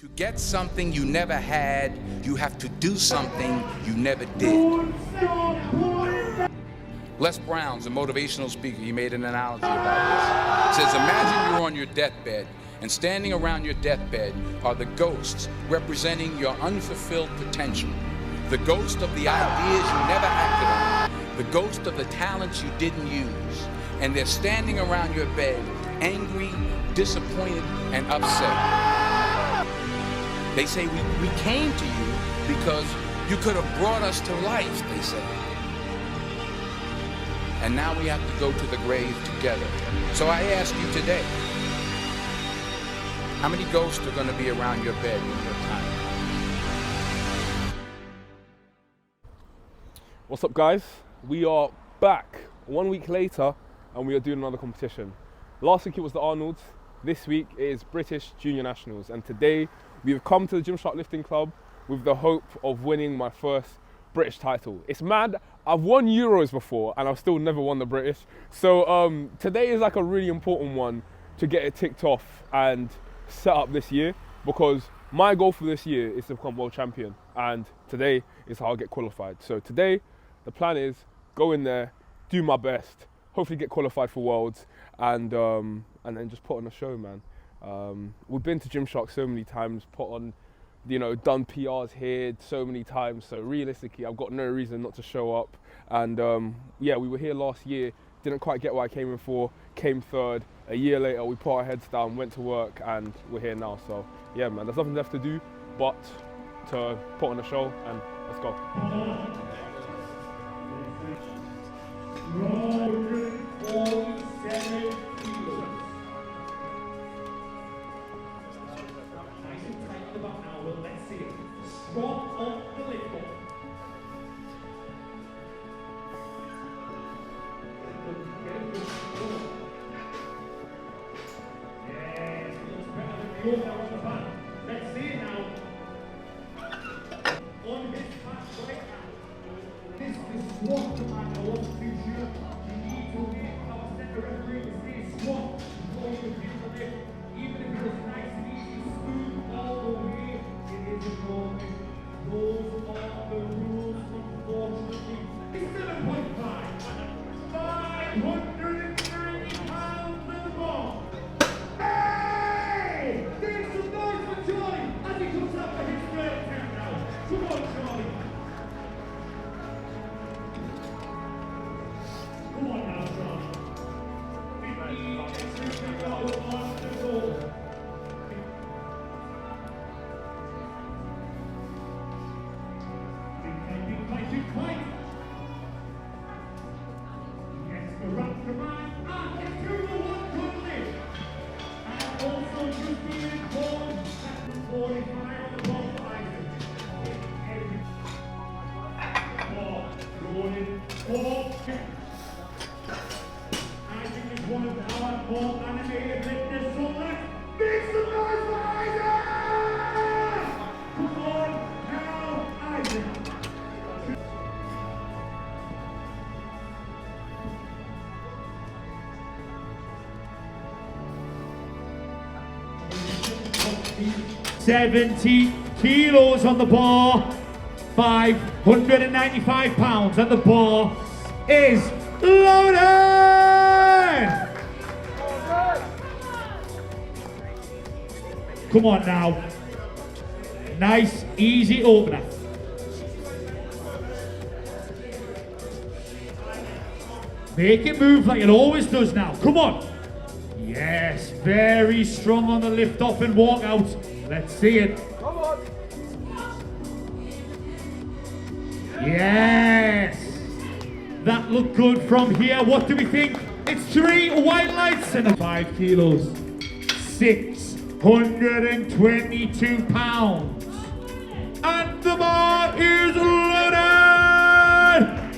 To get something you never had, you have to do something you never did. Les Brown's a motivational speaker. He made an analogy about this. He says, imagine you're on your deathbed, and standing around your deathbed are the ghosts representing your unfulfilled potential. The ghost of the ideas you never acted on. The ghost of the talents you didn't use. And they're standing around your bed, angry, disappointed, and upset. They say, we came to you because you could have brought us to life, they say. And now we have to go to the grave together. So I ask you today, how many ghosts are going to be around your bed when your time? What's up, guys? We are back 1 week later and we are doing another competition. Last week it was the Arnolds. This week it is British Junior Nationals, and today we've come to the Gymshark Lifting Club with the hope of winning my first British title. It's mad, I've won Euros before and I've still never won the British. So today is like a really important one to get it ticked off and set up this year, because my goal for this year is to become world champion, and today is how I get qualified. So today, the plan is go in there, do my best, hopefully get qualified for Worlds, and then just put on a show, man. We've been to Gymshark so many times, put on, done PRs here so many times. So realistically, I've got no reason not to show up. And yeah, we were here last year, didn't quite get what I came in for, came third. A year later, we put our heads down, went to work, and we're here now. So yeah, man, there's nothing left to do but to put on a show, and let's go. Let's see it now. On his patch right now. This is SWAT command. I wasn't too sure. You need to make our center referee to say SWAT before you can do the lift. Even if it was nice and easy, smooth all the way, it is a goal. Those are the rules, unfortunately. 7.5. 590 pounds to the ball. Hey! Make some noise for Charlie as he comes up for his third attempt now. Come on, Charlie. Come on now, Charlie. 15 extra to go on the goal. Big fight. Yes, the rock command. And it's 2-1 good lift. And also just being informed that the 45 on the ball for Isaac. Rolling 4. Isaac is one of our more animated lifters. So let's make some noise for Isaac! Come on now, Isaac. $70 kilos on the bar, 595 pounds, and the bar is loaded! Come on now. Nice, easy opener. Make it move like it always does now. Come on. Yes, very strong on the lift off and walk out. Let's see it. Come on. Yes. That looked good from here. What do we think? It's 3 white lights and 5 kilos. 622 pounds. And the bar is loaded.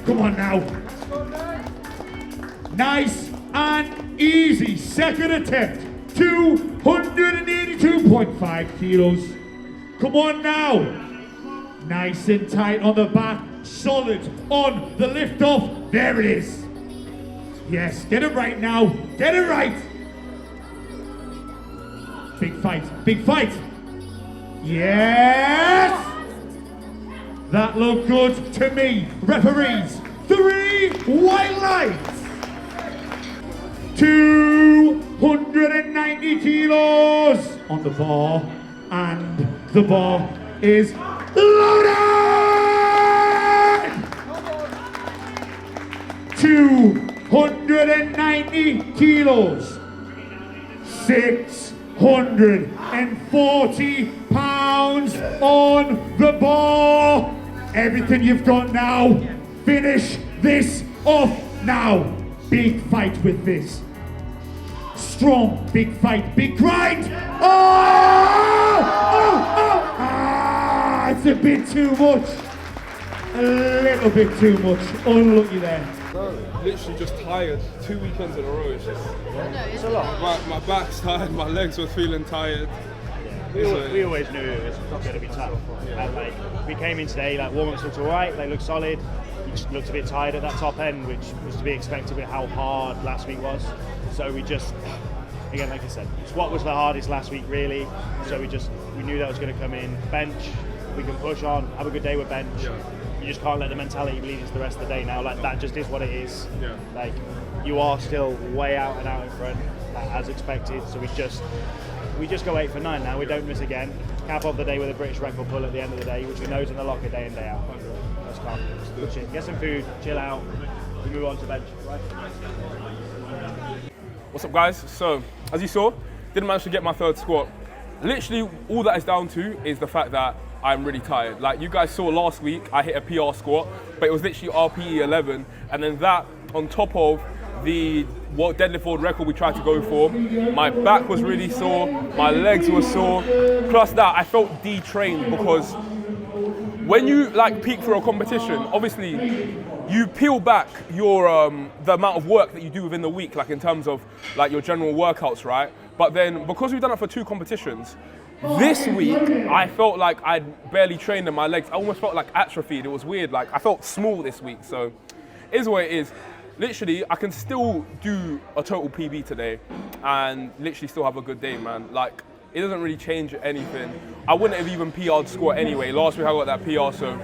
Come on now. Nice and easy. Second attempt. 282.5 kilos. Come on now. Nice and tight on the back. Solid on the lift off. There it is. Yes, get it right now. Get it right. Big fight. Big fight. Yes! That looked good to me. Referees, 3 white lights. 290 kilos on the bar, and the bar is loaded! 290 kilos. 640 pounds on the bar. Everything you've got now, finish this off now. Big fight with this. Strong, big fight, big grind. It's a bit too much. A little bit too much. Unlucky there. Literally just tired. 2 weekends in a row. It's just It's a lot. my back's tired. My legs were feeling tired. We always knew it was going to be tough. And like we came in today, like warm-ups looked alright. They looked solid. We just looked a bit tired at that top end, which was to be expected with how hard last week was. So we just, again, like I said, squat was the hardest last week, really. So we knew that was going to come in. Bench, we can push on, have a good day with bench. Yeah. You just can't let the mentality bleed into the rest of the day now. Like that just is what it is. Yeah. Like you are still way out and out in front, as expected. So we just go 8 for 9 now. We don't miss again. Cap off the day with a British record pull at the end of the day, which we know is in the locker day in, day out. That's calm. Push it. Get some food, chill out. We move on to bench. Right? What's up, guys? So, as you saw, didn't manage to get my 3rd squat. Literally, all that is down to is the fact that I'm really tired. Like you guys saw last week, I hit a PR squat, but it was literally RPE 11, and then that on top of the deadlift world record we tried to go for. My back was really sore, my legs were sore. Plus that, I felt detrained because when you like peak for a competition, obviously you peel back your the amount of work that you do within the week, like in terms of like your general workouts, right? But then because we've done it for 2 competitions, this week I felt like I'd barely trained in my legs. I almost felt like atrophied. It was weird. Like I felt small this week. So it is what it is. Literally, I can still do a total PB today and literally still have a good day, man. Like it doesn't really change anything. I wouldn't have even PR'd squat anyway. Last week I got that PR, so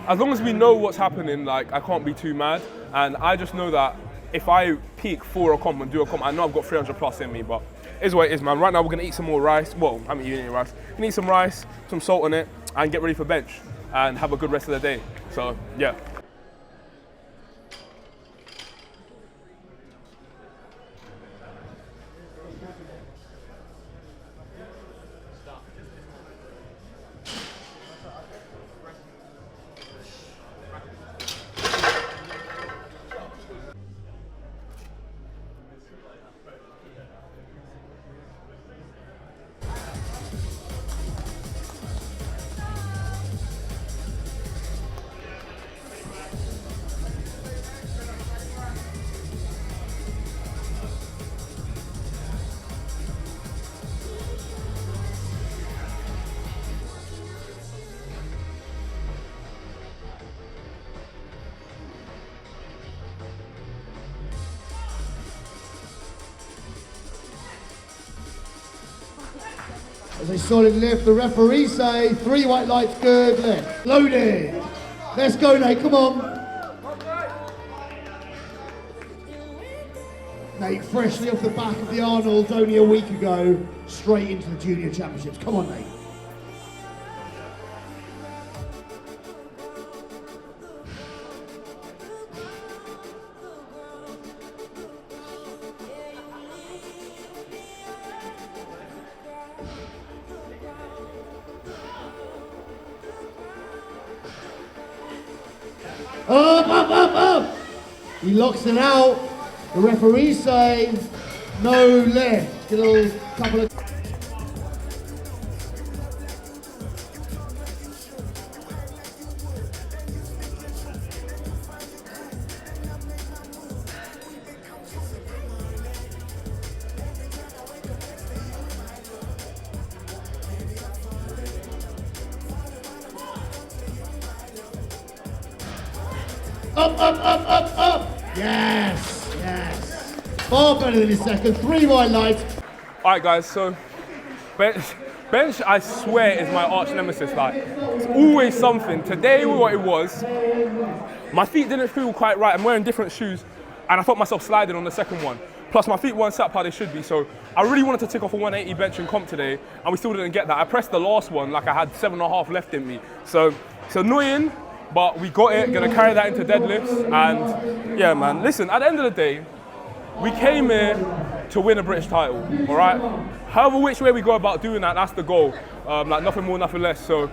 as long as we know what's happening, like I can't be too mad. And I just know that if I peak for a comp and do a comp, I know I've got 300 plus in me, but it is what it is, man. Right now we're gonna eat some more rice. Well, I haven't eaten any rice. We're gonna eat some rice, some salt on it, and get ready for bench and have a good rest of the day. So yeah. As a solid lift, the referees say 3 white lights, good lift. Loaded. Let's go, Nate, come on. Nate, freshly off the back of the Arnold's only a week ago, straight into the Junior Championships. Come on, Nate. Up. He locks it out. The referees say no lift. Get a little couple of... Up. Yes. Far better than his second. 3 white lights. All right, guys, so bench Bench, I swear, is my arch nemesis. Like, it's always something. Today, what it was, my feet didn't feel quite right. I'm wearing different shoes, and I felt myself sliding on the second one. Plus, my feet weren't set up how they should be. So I really wanted to tick off a 180 bench in comp today, and we still didn't get that. I pressed the last one like I had 7.5 left in me. So it's annoying, but we got it. Gonna carry that into deadlifts, and yeah, man. Listen, at the end of the day, we came here to win a British title, all right? However which way we go about doing that, that's the goal. Like nothing more, nothing less. So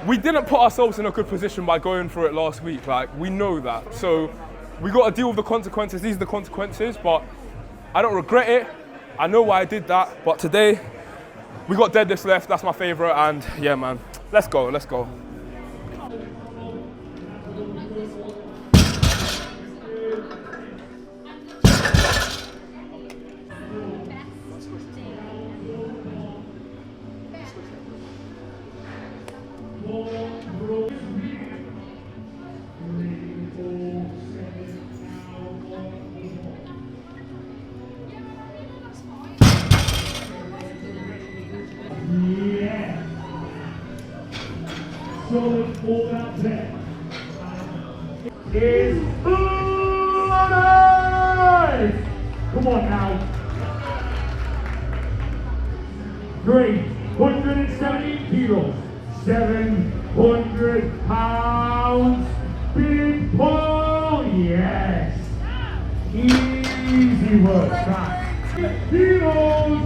we didn't put ourselves in a good position by going for it last week. Like, we know that. So we got to deal with the consequences. These are the consequences, but I don't regret it. I know why I did that, but today we got deadlifts left. That's my favorite, and yeah, man, let's go, let's go. Solid 4 out of 10 is alive! Come on now. 370 kilos, 700 pounds. Big Paul, yes. Easy work, right? Kilos,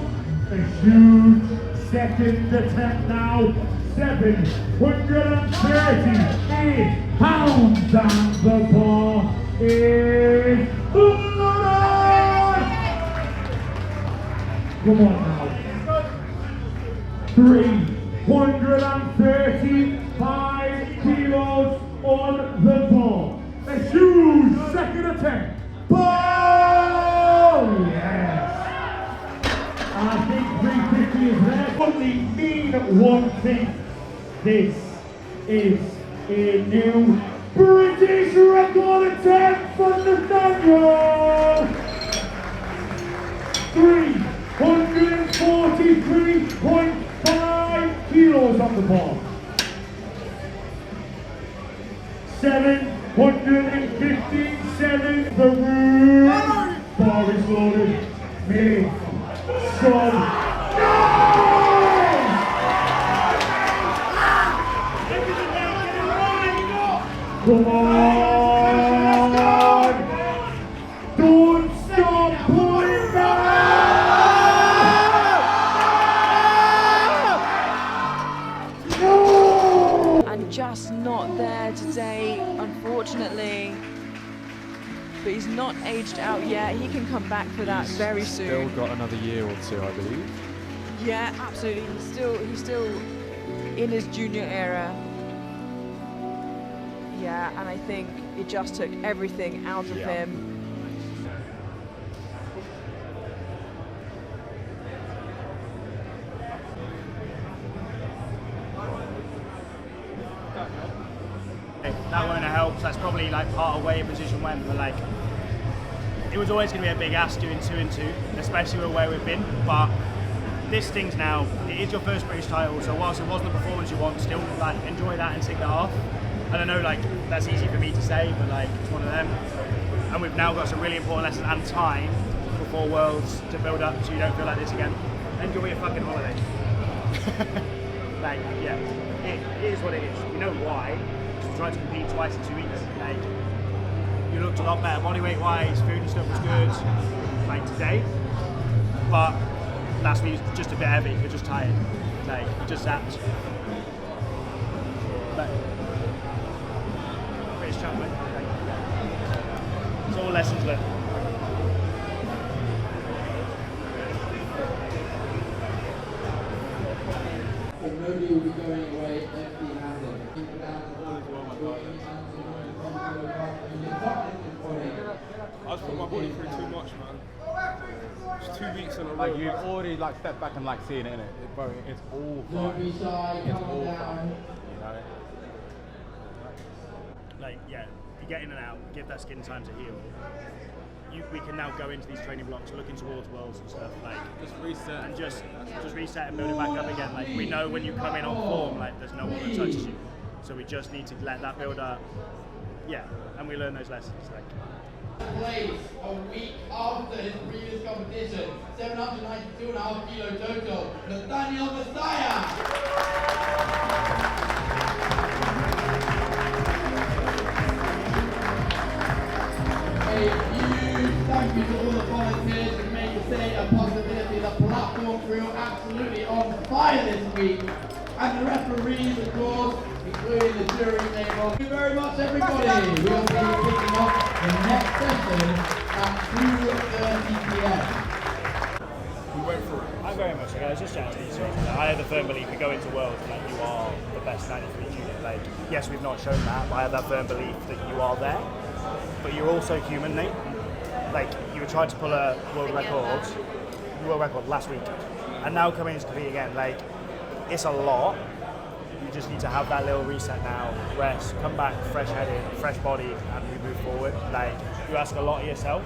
a huge second attempt now. 738 pounds on the ball is alive! Come on now. 335 kilos on the ball. A huge second attempt. Ball! Yes! I think 350 is there. Only mean one thing. This is a new British record attempt from Nathaniel. 343.5 kilos on the ball. 757. The room. Bar is loaded. Made some. Come on! Don't stop pulling back! No! And just not there today, unfortunately. But he's not aged out yet. He can come back for that very soon. Still got another year or two, I believe. Yeah, absolutely. He's still in his junior era. Yeah, and I think it just took everything out of him. That won't have helped. That's probably like part of where your position went, but like it was always going to be a big ask doing 2 and 2, especially with where we've been. But this stings now. It is your first British title, so whilst it wasn't the performance you want, still like enjoy that and take that off. I don't know, like that's easy for me to say, but like it's one of them. And we've now got some really important lessons and time before Worlds to build up, so you don't feel like this again. Enjoy your fucking holiday. Like, yeah, it is what it is. We know why. We tried to compete twice in 2 weeks. Like, you looked a lot better body weight wise, food and stuff was good, like today. But last week was just a bit heavy. You're just tired. Like, you just zapped. But British champion. Like, it's all lessons learned. Nobody will be going away empty-handed. I just put my body through too much, man. It's 2 weeks in a row. Like you've already like stepped back and like seeing it, innit? Bro, it's all fun. Don't be shy, It's come all down. fun. You know? Like, yeah, you get in and out, give that skin time to heal. We can now go into these training blocks, looking towards worlds and stuff, like Just reset. and just reset and build it back up again. Like we know when you come in on form, like there's no one that touches you, so we just need to let that build up. Yeah, and we learn those lessons. Like. Place a week after his previous competition, 792.5 kilo total, Nathaniel Messiah. A huge thank you to all the volunteers who made the day a possibility. The platform crew absolutely on fire this week. And the referees, of course, including the jury table. Thank you very much, everybody. We'll be kicking off the next session at 2:30 p.m. We went through it. I'm very much like, I was just chatting to you. I have the firm belief we go into Worlds and like you are the best 93 unit. Like, yes, we've not shown that, but I have that firm belief that you are there. But you're also human, Nate. Like, you were trying to pull a world record last week, and now coming to compete again. Like, it's a lot. You just need to have that little reset now, rest, come back fresh-headed, fresh body, and we move forward. Like, you ask a lot of yourself,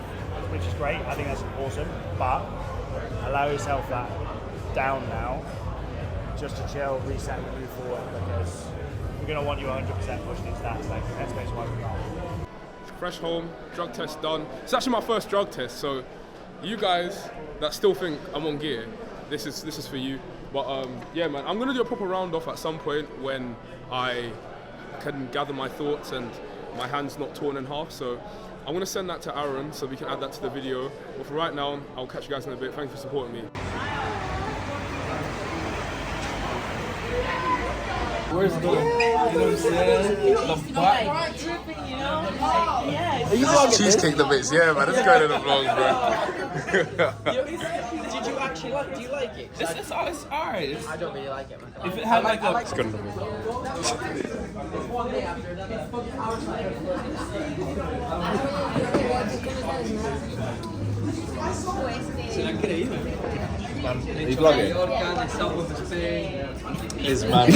which is great. I think that's awesome. But allow yourself that down now, just to chill, reset, and move forward, because we're gonna want you 100% pushing these stats. Like, that's basically why we are. Fresh home, drug test done. It's actually my first drug test, so you guys that still think I'm on gear, this is for you. But yeah, man, I'm gonna do a proper round off at some point when I can gather my thoughts and my hand's not torn in half. So I'm gonna send that to Aaron so we can add that to the video. But for right now, I'll catch you guys in a bit. Thanks for supporting me. Where's the, you know what I'm saying? The butt. Cheesecake the bits, yeah, man. It's going in the vlog, bro. Did you actually like? Do you like it? It's alright. I don't really like it myself. If it had like a, It's good in the vlog. One day after that. Are you vlogging? Is man.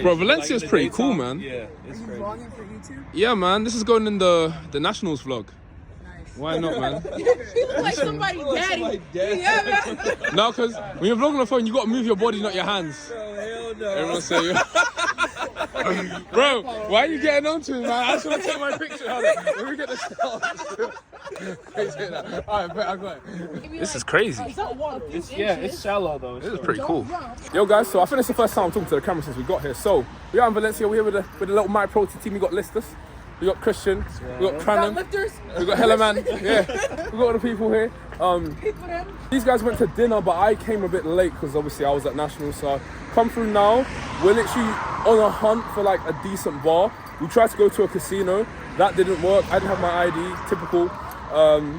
Bro, Valencia's pretty cool, man. yeah, it's crazy. Vlogging for YouTube? Yeah, man. This is going in the nationals vlog. Nice. Why not, man? Like somebody daddy. Yeah, man. No, because when you're vlogging on the phone, you got to move your body, not your hands. Oh, hell no. Everyone say, bro, why are you getting on to me, man? I just want to take my picture. Hold on. Let me get the shot. Alright, bet I got it. This is crazy. It's shallow though. This is pretty cool. Yo guys, so I think it's the first time I'm talking to the camera since we got here. So we are in Valencia. We're here with the little My Pro team. We got Listus, we got Christian, we got Cranham, we got Hellaman. Yeah, we got all the people here. These guys went to dinner, but I came a bit late because obviously I was at Nationals. So I come through now. We're literally on a hunt for like a decent bar. We tried to go to a casino. That didn't work. I didn't have my ID. Typical.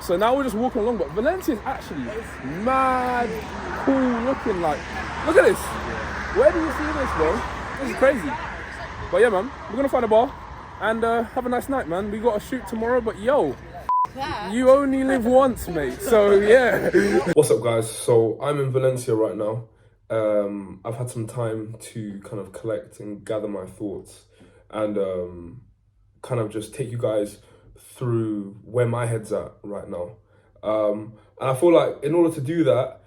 So now we're just walking along, but Valencia is actually mad cool looking. Like, look at this. Where do you see this, bro? This is crazy. But yeah, man, we're gonna find a bar and have a nice night, man. We got a shoot tomorrow, but yo, you only live once, mate. So yeah. What's up, guys? So I'm in Valencia right now. I've had some time to kind of collect and gather my thoughts and kind of just take you guys through where my head's at right now. And I feel like in order to do that,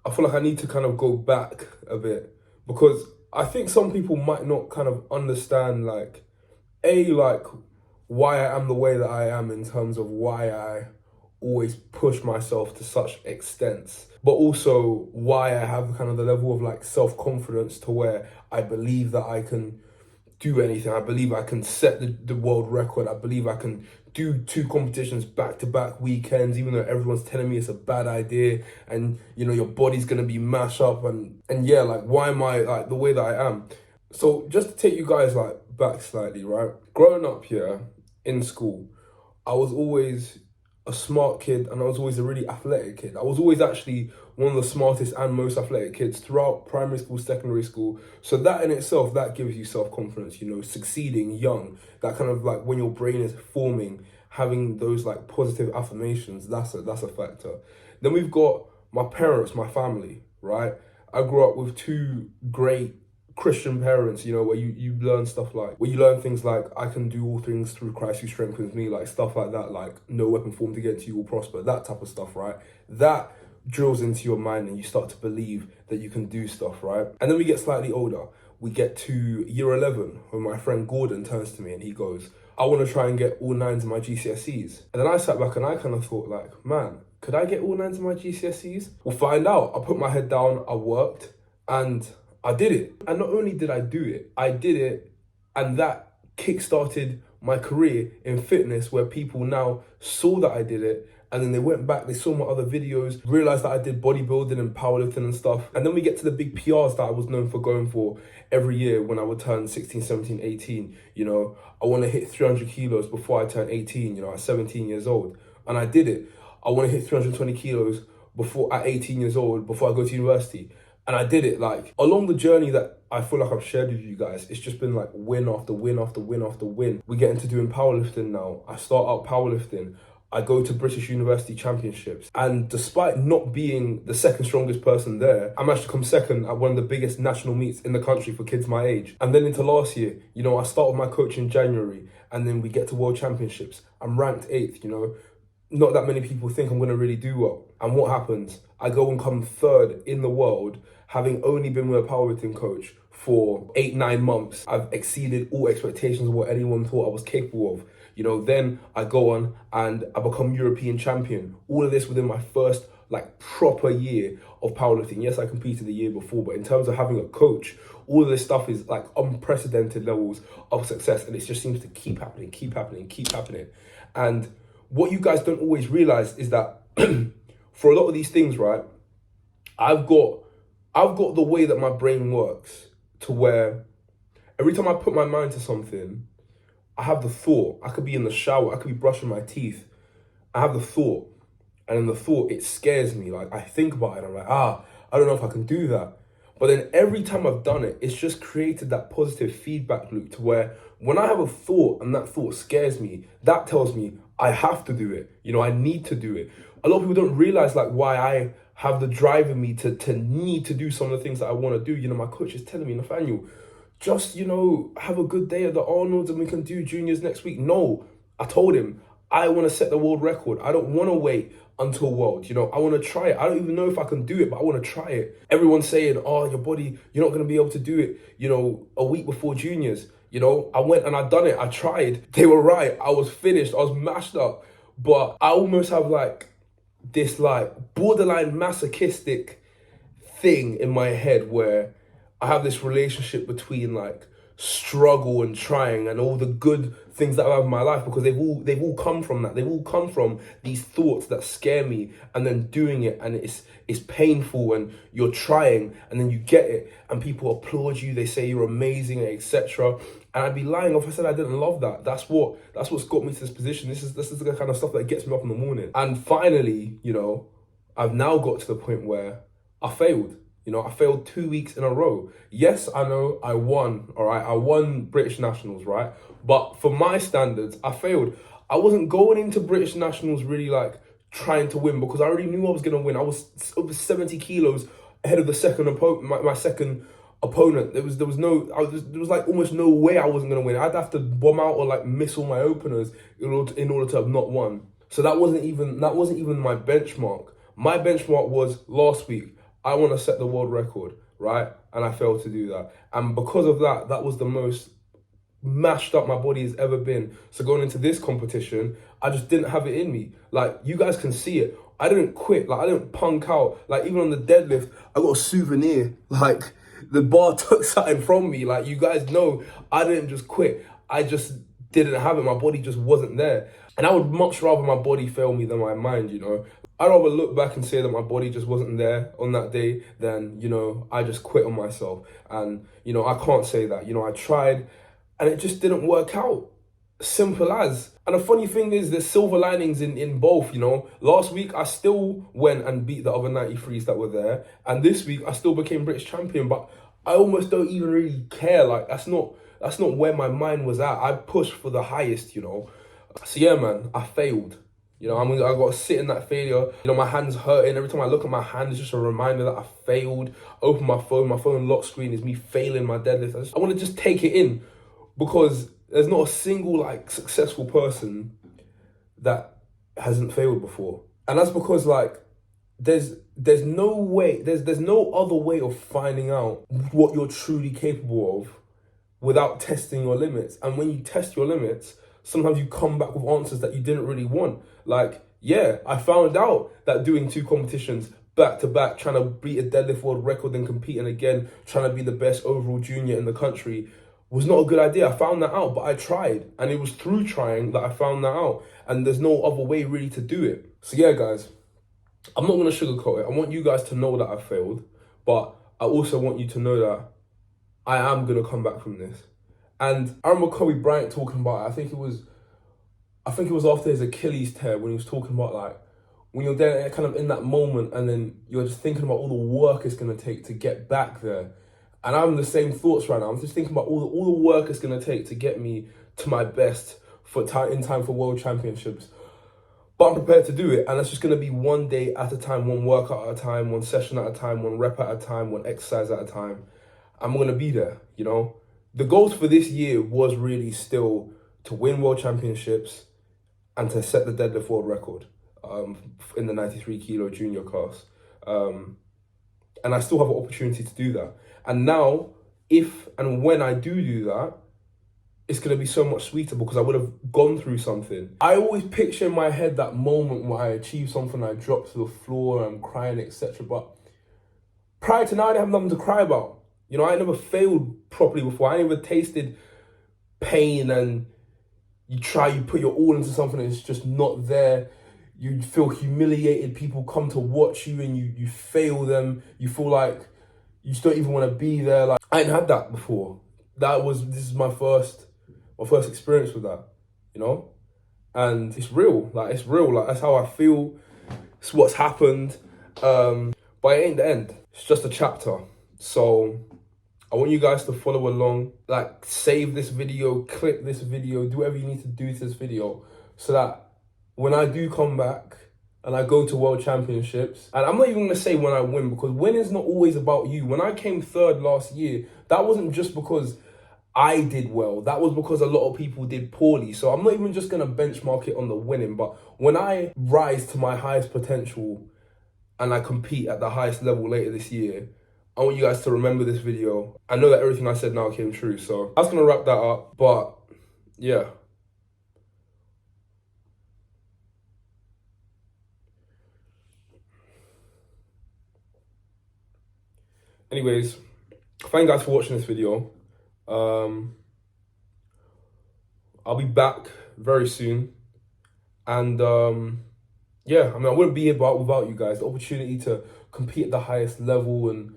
I feel like I need to kind of go back a bit, because I think some people might not kind of understand like why I am the way that I am in terms of why I always push myself to such extents, but also why I have kind of the level of like self-confidence to where I believe that I can do anything. I believe I can set the world record. I believe I can do 2 competitions back-to-back weekends, even though everyone's telling me it's a bad idea and, you know, your body's going to be mashed up. And yeah, like, why am I like the way that I am? So just to take you guys like back slightly, right? Growing up here in school, I was always a smart kid and I was always a really athletic kid. I was always actually one of the smartest and most athletic kids throughout primary school, secondary school. So that in itself, that gives you self-confidence, you know, succeeding young, that kind of like when your brain is forming, having those like positive affirmations, that's a factor. Then we've got my parents, my family, right? I grew up with 2 great Christian parents, you know, where you learn stuff like, where you learn things like, I can do all things through Christ who strengthens me, like stuff like that, like no weapon formed against you will prosper, that type of stuff, right? That drills into your mind and you start to believe that you can do stuff, right? And then we get slightly older. We get to year 11 when my friend Gordon turns to me and he goes, I want to try and get all 9s in my GCSEs. And then I sat back and I kind of thought like, man, could I get all 9s in my GCSEs? We'll find out. I put my head down, I worked, and I did it. And not only did I do it, I did it, and that kick-started my career in fitness, where people now saw that I did it, and then they went back, they saw my other videos, realized that I did bodybuilding and powerlifting and stuff. And then we get to the big PRs that I was known for going for every year when I would turn 16, 17, 18. You know, I want to hit 300 kilos before I turn 18, you know, at 17 years old. And I did it. I want to hit 320 kilos at 18 years old before I go to university. And I did it. Like, along the journey that I feel like I've shared with you guys, it's just been like win after win after win after win. We get into doing powerlifting now. I start out powerlifting. I go to British University Championships. And despite not being the second strongest person there, I managed to come second at one of the biggest national meets in the country for kids my age. And then into last year, you know, I start with my coach in January, and then we get to World Championships. I'm ranked 8th, you know. Not that many people think I'm going to really do well. And what happens? I go and come 3rd in the world, having only been with a powerlifting coach for 8-9 months. I've exceeded all expectations of what anyone thought I was capable of. You know, then I go on and I become European champion. All of this within my first like proper year of powerlifting. Yes, I competed the year before, but in terms of having a coach, all of this stuff is like unprecedented levels of success, and it just seems to keep happening, keep happening, keep happening. And what you guys don't always realize is that for a lot of these things, right, I've got the way that my brain works to where every time I put my mind to something, I have the thought. I could be in the shower, I could be brushing my teeth. I have the thought, and in the thought, it scares me. Like, I think about it, and I'm like, I don't know if I can do that. But then every time I've done it, it's just created that positive feedback loop to where when I have a thought and that thought scares me, that tells me I have to do it. You know, I need to do it. A lot of people don't realize like why I have the drive in me to need to do some of the things that I want to do. You know, my coach is telling me, Nathaniel, just, you know, have a good day at the Arnold's and we can do juniors next week. No, I told him, I want to set the world record. I don't want to wait until world. You know, I want to try it. I don't even know if I can do it, but I want to try it. Everyone's saying, oh, your body, you're not going to be able to do it, you know, a week before juniors. You know, I went and I done it. I tried. They were right. I was finished. I was mashed up. But I almost have like this like borderline masochistic thing in my head where I have this relationship between like struggle and trying and all the good things that I have in my life, because they've all come from that. They've all come from these thoughts that scare me, and then doing it, and it's painful, and you're trying, and then you get it, and people applaud you, they say you're amazing, etc. And I'd be lying if I said I didn't love that. That's what's got me to this position. This is the kind of stuff that gets me up in the morning. And finally, you know, I've now got to the point where I failed. You know, I failed 2 weeks in a row. Yes, I know I won, all right? I won British Nationals, right? But for my standards, I failed. I wasn't going into British Nationals really like trying to win, because I already knew I was going to win. I was over 70 kilos ahead of the second opponent, my second opponent. There was like almost no way I wasn't going to win. I'd have to bomb out or like miss all my openers in order to have not won. So that wasn't even my benchmark. My benchmark was last week. I want to set the world record, right? And I failed to do that. And because of that, that was the most mashed up my body has ever been. So going into this competition, I just didn't have it in me. Like, you guys can see it. I didn't quit. Like, I didn't punk out. Like, even on the deadlift, I got a souvenir. Like, the bar took something from me. Like, you guys know, I didn't just quit. I just didn't have it. My body just wasn't there. And I would much rather my body fail me than my mind, you know? I'd rather look back and say that my body just wasn't there on that day than, you know, I just quit on myself. And, you know, I can't say that. You know, I tried and it just didn't work out. Simple as. And the funny thing is, there's silver linings in both, you know. Last week, I still went and beat the other 93s that were there. And this week, I still became British champion. But I almost don't even really care. Like, that's not where my mind was at. I pushed for the highest, you know. So yeah, man, I failed. You know, I got to sit in that failure. You know, my hand's hurting. Every time I look at my hand, it's just a reminder that I failed. Open my phone lock screen is me failing my deadlift. I want to just take it in, because there's not a single like successful person that hasn't failed before. And that's because like there's no way, there's no other way of finding out what you're truly capable of without testing your limits. And when you test your limits, sometimes you come back with answers that you didn't really want. Like, yeah, I found out that doing 2 competitions back to back, trying to beat a deadlift world record and competing again, trying to be the best overall junior in the country was not a good idea. I found that out, but I tried. And it was through trying that I found that out. And there's no other way really to do it. So yeah, guys, I'm not going to sugarcoat it. I want you guys to know that I failed, but I also want you to know that I am going to come back from this. And I remember Kobe Bryant talking about it. I think it was after his Achilles tear, when he was talking about like, when you're there kind of in that moment and then you're just thinking about all the work it's going to take to get back there. And I'm the same thoughts right now. I'm just thinking about all the work it's going to take to get me to my best in time for World Championships. But I'm prepared to do it, and it's just going to be one day at a time, one workout at a time, one session at a time, one rep at a time, one exercise at a time. I'm going to be there, you know? The goals for this year was really still to win World Championships and to set the deadlift world record in the 93 kilo junior class. And I still have an opportunity to do that. And now, if and when I do that, it's going to be so much sweeter because I would have gone through something. I always picture in my head that moment where I achieve something, I drop to the floor, I'm crying, etc. But prior to now, I didn't have nothing to cry about. You know, I never failed properly before. I never tasted pain, and you put your all into something and it's just not there. You feel humiliated. People come to watch you and you fail them. You feel like you just don't even want to be there. Like, I hadn't had that before. This is my first experience with that, you know? And it's real, like that's how I feel. It's what's happened. But it ain't the end. It's just a chapter. So I want you guys to follow along, like save this video, clip this video, do whatever you need to do to this video so that when I do come back and I go to World Championships, and I'm not even gonna say when I win, because winning's not always about you. When I came third last year, that wasn't just because I did well, that was because a lot of people did poorly. So I'm not even just gonna benchmark it on the winning, but when I rise to my highest potential and I compete at the highest level later this year, I want you guys to remember this video. I know that everything I said now came true, so I was gonna wrap that up, but yeah. Anyways, thank you guys for watching this video. I'll be back very soon. And yeah, I mean, I wouldn't be here without you guys. The opportunity to compete at the highest level and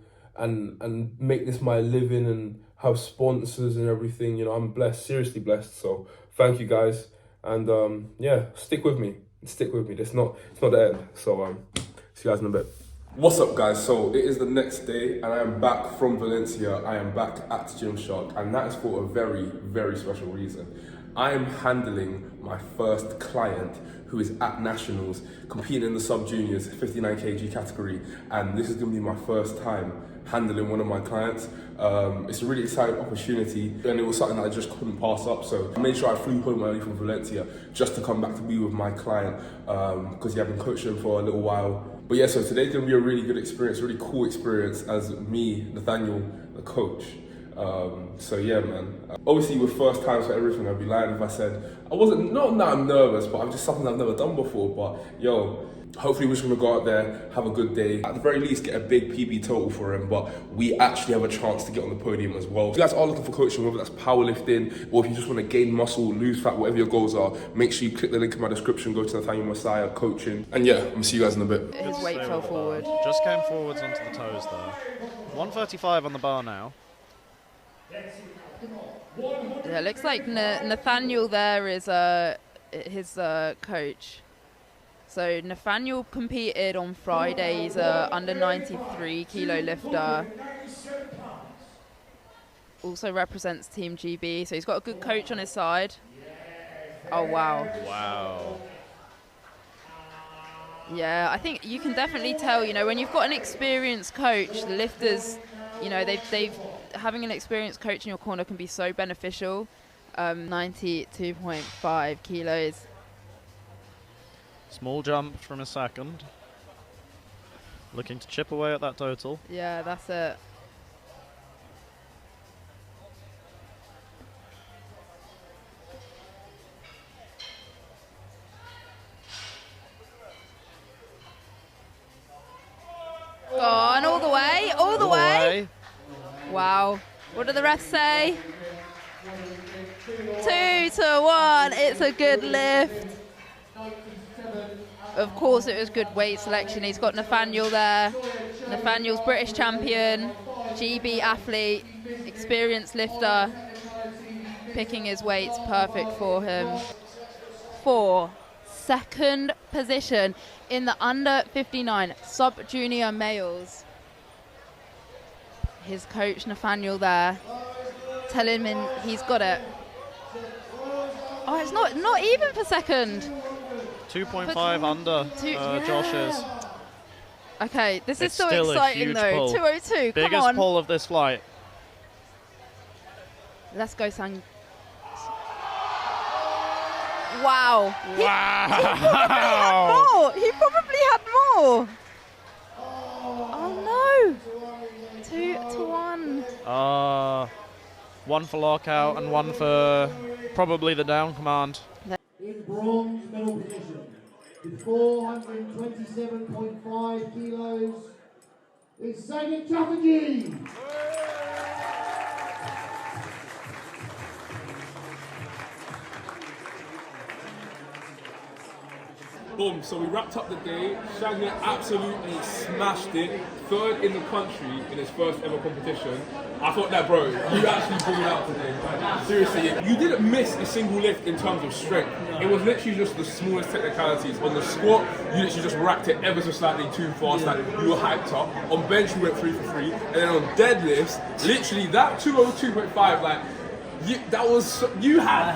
make this my living and have sponsors and everything. You know, I'm blessed, seriously blessed. So thank you guys. And yeah, stick with me. It's not the end. So see you guys in a bit. What's up, guys? So it is the next day and I am back from Valencia. I am back at Gymshark, and that is for a very, very special reason. I am handling my first client who is at Nationals, competing in the sub-juniors 59 kg category, and this is going to be my first time handling one of my clients. It's a really exciting opportunity, and it was something that I just couldn't pass up, so I made sure I flew home early from Valencia just to come back to be with my client, because I've been coaching him for a little while. But yeah, so today's going to be a really good experience, really cool experience as me, Nathaniel, the coach. So yeah, man. Obviously with first times for everything, I'd be lying if I said not that I'm nervous, but I'm just something I've never done before. But yo, hopefully we're just gonna go out there, have a good day. At the very least, get a big PB total for him, but we actually have a chance to get on the podium as well. If you guys are looking for coaching, whether that's powerlifting, or if you just want to gain muscle, lose fat, whatever your goals are, make sure you click the link in my description, go to Nathaniel Messiah Coaching. And yeah, I'm gonna see you guys in a bit. His weight fell forward. Just came forwards onto the toes there. 135 on the bar now. Yeah, it looks like Nathaniel there is his coach. So Nathaniel competed on Friday. He's a under 93 kilo lifter. Also represents Team GB, so he's got a good coach on his side. Oh wow! Wow! Yeah, I think you can definitely tell, you know, when you've got an experienced coach, the lifters, you know, they've having an experienced coach in your corner can be so beneficial. 92.5 kilos. Small jump from a second. Looking to chip away at that total. Yeah, that's it. Gone all the way, all the way. Wow. What do the refs say? 2-1. It's a good lift. Of course, it was good weight selection. He's got Nathaniel there. Nathaniel's British champion, GB athlete, experienced lifter. Picking his weights perfect for him. 4, second position in the under 59 sub-junior males. His coach Nathaniel there, telling him he's got it. Oh, it's not even for second. 2.5 under Josh is. Okay, this is It's so still exciting a huge though. pull. 202, come Biggest on. pull of this flight. Let's go, Sang. Wow. He probably had more. Oh no. 2-1. One for lockout and one for probably the down command. In bronze medal position, with 427.5 kilos, it's Sagit Chatterjee. Boom, so we wrapped up the day. Shaggy absolutely smashed it. 3rd in the country in his first ever competition. I thought that, bro, you actually pulled out today. Seriously, you didn't miss a single lift in terms of strength. It was literally just the smallest technicalities. On the squat, you literally just racked it ever so slightly too fast, like you were hyped up. On bench, you went 3 for 3. And then on deadlifts, literally that 202.5, like, you had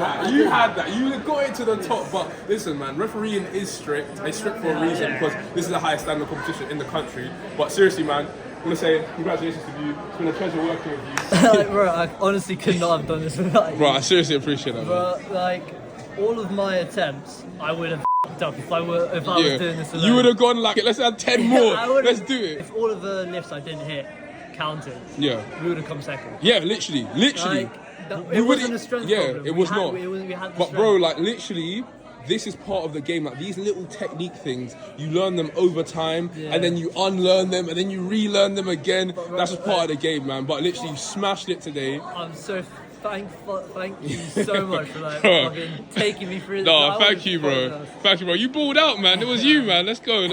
that. You would have got it to the top. But listen, man, refereeing is strict. It's strict for a reason because this is the highest standard competition in the country. But seriously, man, I want to say congratulations to you. It's been a pleasure working with you. Bro, I honestly could not have done this without you. Bro, I seriously appreciate that. Bro, like, all of my attempts, I would have f***ed up if I was doing this alone. You would have gone like, let's add 10 more. Let's do it. If all of the lifts I didn't hit counted, we would have come second. Yeah, literally. Like, it wasn't a strength problem. It was not. We had the but strength. bro, like literally, this is part of the game. Like these little technique things, you learn them over time, and then you unlearn them, and then you relearn them again. That's just part of the game, man. But literally, you smashed it today. I'm so thankful. Thank you so much for like fucking taking me through this. No, thank you, bro. Thank you, bro. You balled out, man. It was you, man. Let's go.